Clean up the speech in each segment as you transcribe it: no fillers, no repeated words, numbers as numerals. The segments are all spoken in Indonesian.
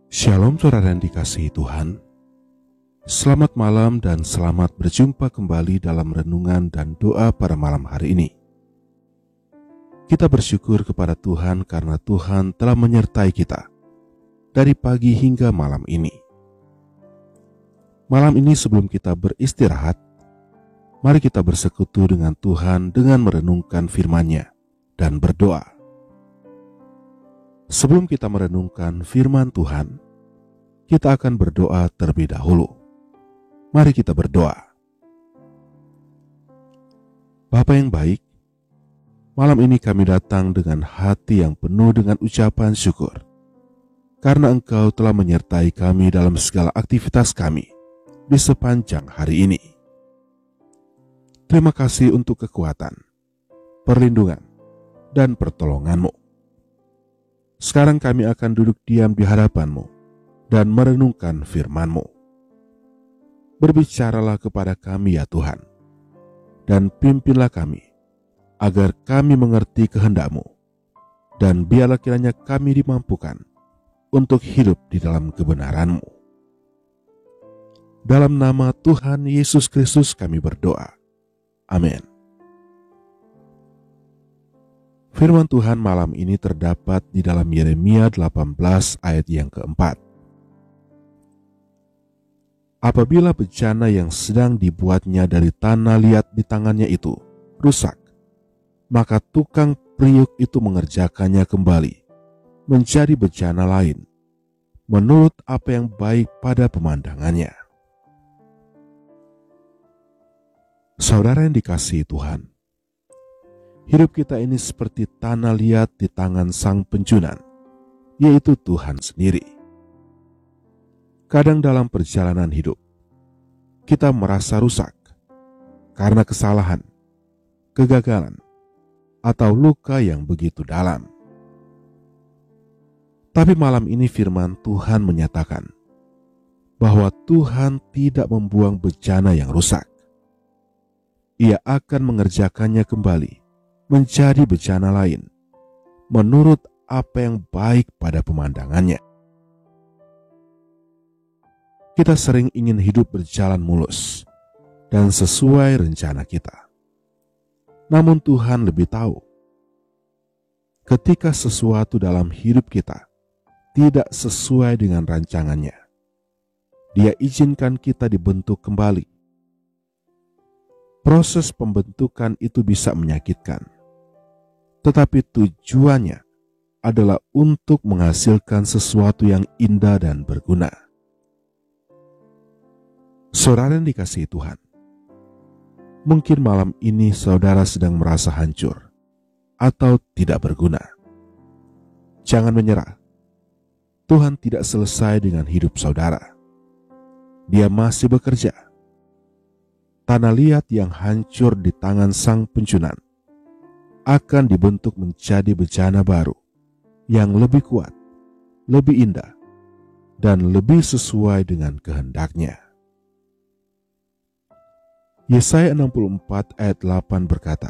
Shalom saudara yang dikasihi Tuhan. Selamat malam dan selamat berjumpa kembali dalam renungan dan doa pada malam hari ini. Kita bersyukur kepada Tuhan karena Tuhan telah menyertai kita dari pagi hingga malam ini. Malam ini sebelum kita beristirahat, mari kita bersekutu dengan Tuhan dengan merenungkan firman-Nya dan berdoa. Sebelum kita merenungkan firman Tuhan, kita akan berdoa terlebih dahulu. Mari kita berdoa. Bapa yang baik, malam ini kami datang dengan hati yang penuh dengan ucapan syukur, karena Engkau telah menyertai kami dalam segala aktivitas kami di sepanjang hari ini. Terima kasih untuk kekuatan, perlindungan, dan pertolongan-Mu. Sekarang kami akan duduk diam di hadapan-Mu dan merenungkan firman-Mu. Berbicaralah kepada kami ya Tuhan, dan pimpinlah kami, agar kami mengerti kehendak-Mu, dan biarlah kiranya kami dimampukan untuk hidup di dalam kebenaran-Mu. Dalam nama Tuhan Yesus Kristus kami berdoa. Amin. Firman Tuhan malam ini terdapat di dalam Yeremia 18 ayat yang keempat. Apabila bejana yang sedang dibuatnya dari tanah liat di tangannya itu rusak, maka tukang priuk itu mengerjakannya kembali menjadi bejana lain, menurut apa yang baik pada pemandangannya. Saudara yang dikasihi Tuhan, hidup kita ini seperti tanah liat di tangan Sang Penjunan, yaitu Tuhan sendiri. Kadang dalam perjalanan hidup, kita merasa rusak karena kesalahan, kegagalan, atau luka yang begitu dalam. Tapi malam ini firman Tuhan menyatakan bahwa Tuhan tidak membuang bejana yang rusak. Ia akan mengerjakannya kembali menjadi bejana lain, menurut apa yang baik pada pemandangannya. Kita sering ingin hidup berjalan mulus dan sesuai rencana kita. Namun Tuhan lebih tahu, ketika sesuatu dalam hidup kita tidak sesuai dengan rancangannya, Dia izinkan kita dibentuk kembali. Proses pembentukan itu bisa menyakitkan, tetapi tujuannya adalah untuk menghasilkan sesuatu yang indah dan berguna. Saudara yang dikasihi Tuhan, mungkin malam ini saudara sedang merasa hancur atau tidak berguna. Jangan menyerah. Tuhan tidak selesai dengan hidup saudara. Dia masih bekerja. Tanah liat yang hancur di tangan Sang Penjunan akan dibentuk menjadi bejana baru yang lebih kuat, lebih indah, dan lebih sesuai dengan kehendak-Nya. Yesaya 64 ayat 8 berkata,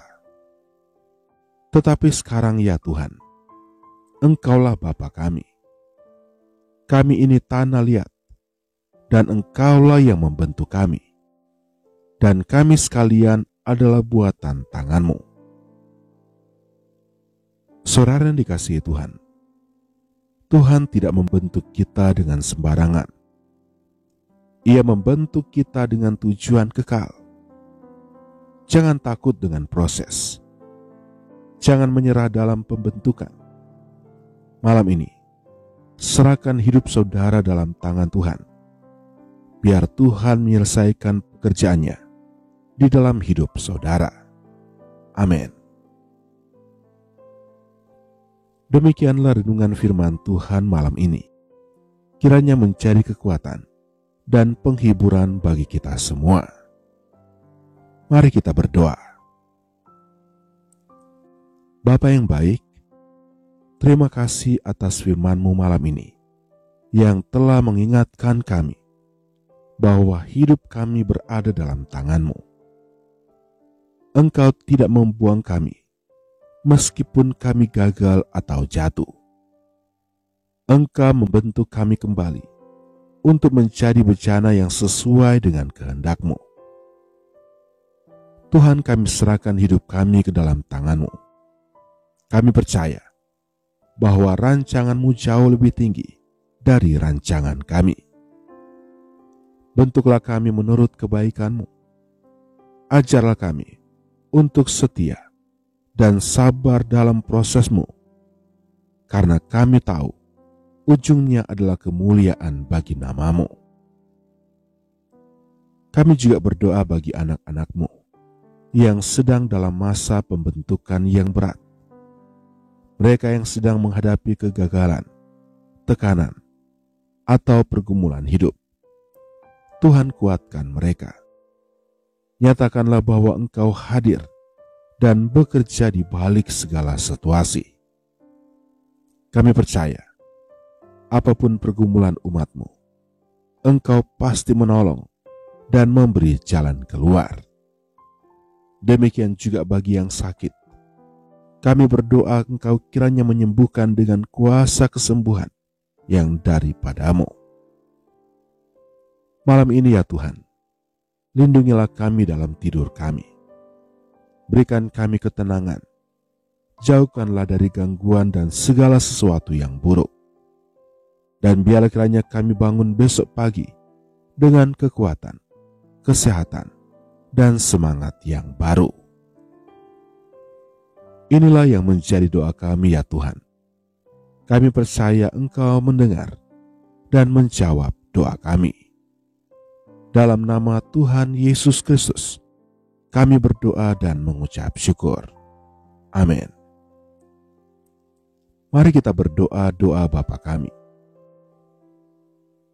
"Tetapi sekarang ya Tuhan, Engkaulah Bapa kami. Kami ini tanah liat, dan Engkaulah yang membentuk kami. Dan kami sekalian adalah buatan tangan-Mu." Saudara yang dikasihi Tuhan, Tuhan tidak membentuk kita dengan sembarangan. Ia membentuk kita dengan tujuan kekal. Jangan takut dengan proses. Jangan menyerah dalam pembentukan. Malam ini, serahkan hidup saudara dalam tangan Tuhan. Biar Tuhan menyelesaikan pekerjaannya di dalam hidup saudara. Amin. Demikianlah renungan firman Tuhan malam ini. Kiranya mencari kekuatan dan penghiburan bagi kita semua. Mari kita berdoa. Bapa yang baik, terima kasih atas firman-Mu malam ini yang telah mengingatkan kami bahwa hidup kami berada dalam tangan-Mu. Engkau tidak membuang kami meskipun kami gagal atau jatuh. Engkau membentuk kami kembali untuk menjadi bejana yang sesuai dengan kehendak-Mu. Tuhan, kami serahkan hidup kami ke dalam tangan-Mu. Kami percaya bahwa rancangan-Mu jauh lebih tinggi dari rancangan kami. Bentuklah kami menurut kebaikan-Mu. Ajarlah kami untuk setia dan sabar dalam proses-Mu, karena kami tahu ujungnya adalah kemuliaan bagi nama-Mu. Kami juga berdoa bagi anak-anak-Mu yang sedang dalam masa pembentukan yang berat. Mereka yang sedang menghadapi kegagalan, tekanan, atau pergumulan hidup. Tuhan, kuatkan mereka. Nyatakanlah bahwa Engkau hadir dan bekerja di balik segala situasi. Kami percaya, apapun pergumulan umat-Mu, Engkau pasti menolong dan memberi jalan keluar. Demikian juga bagi yang sakit. Kami berdoa Engkau kiranya menyembuhkan dengan kuasa kesembuhan yang daripada-Mu. Malam ini ya Tuhan, lindungilah kami dalam tidur kami. Berikan kami ketenangan. Jauhkanlah dari gangguan dan segala sesuatu yang buruk. Dan biarlah kiranya kami bangun besok pagi dengan kekuatan, kesehatan, dan semangat yang baru. Inilah yang menjadi doa kami ya Tuhan. Kami percaya Engkau mendengar dan menjawab doa kami. Dalam nama Tuhan Yesus Kristus, kami berdoa dan mengucap syukur. Amin. Mari kita berdoa doa Bapa kami.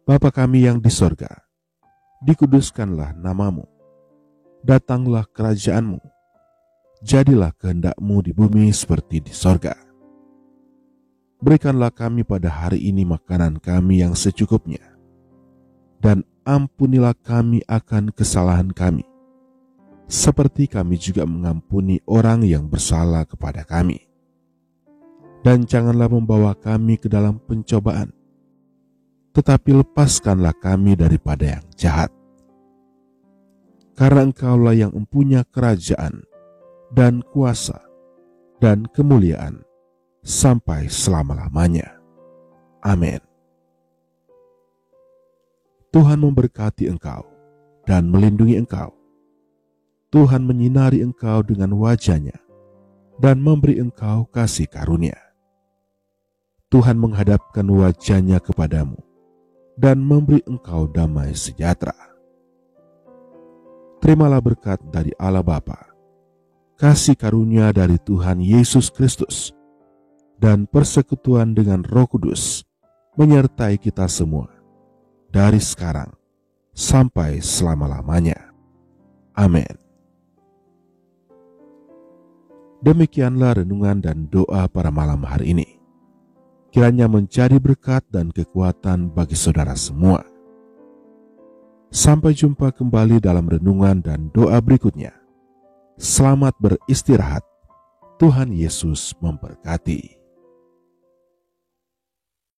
Bapa kami yang di sorga, dikuduskanlah nama-Mu. Datanglah kerajaan-Mu. Jadilah kehendak-Mu di bumi seperti di sorga. Berikanlah kami pada hari ini makanan kami yang secukupnya. Dan ampunilah kami akan kesalahan kami, seperti kami juga mengampuni orang yang bersalah kepada kami. Dan janganlah membawa kami ke dalam pencobaan, tetapi lepaskanlah kami daripada yang jahat. Karena Engkaulah yang mempunyai kerajaan dan kuasa dan kemuliaan sampai selama-lamanya. Amin. Tuhan memberkati engkau dan melindungi engkau. Tuhan menyinari engkau dengan wajah-Nya dan memberi engkau kasih karunia. Tuhan menghadapkan wajah-Nya kepadamu dan memberi engkau damai sejahtera. Terimalah berkat dari Allah Bapa, kasih karunia dari Tuhan Yesus Kristus, dan persekutuan dengan Roh Kudus menyertai kita semua dari sekarang sampai selama-lamanya. Amin. Demikianlah renungan dan doa pada malam hari ini. Kiranya menjadi berkat dan kekuatan bagi saudara semua. Sampai jumpa kembali dalam renungan dan doa berikutnya. Selamat beristirahat. Tuhan Yesus memberkati.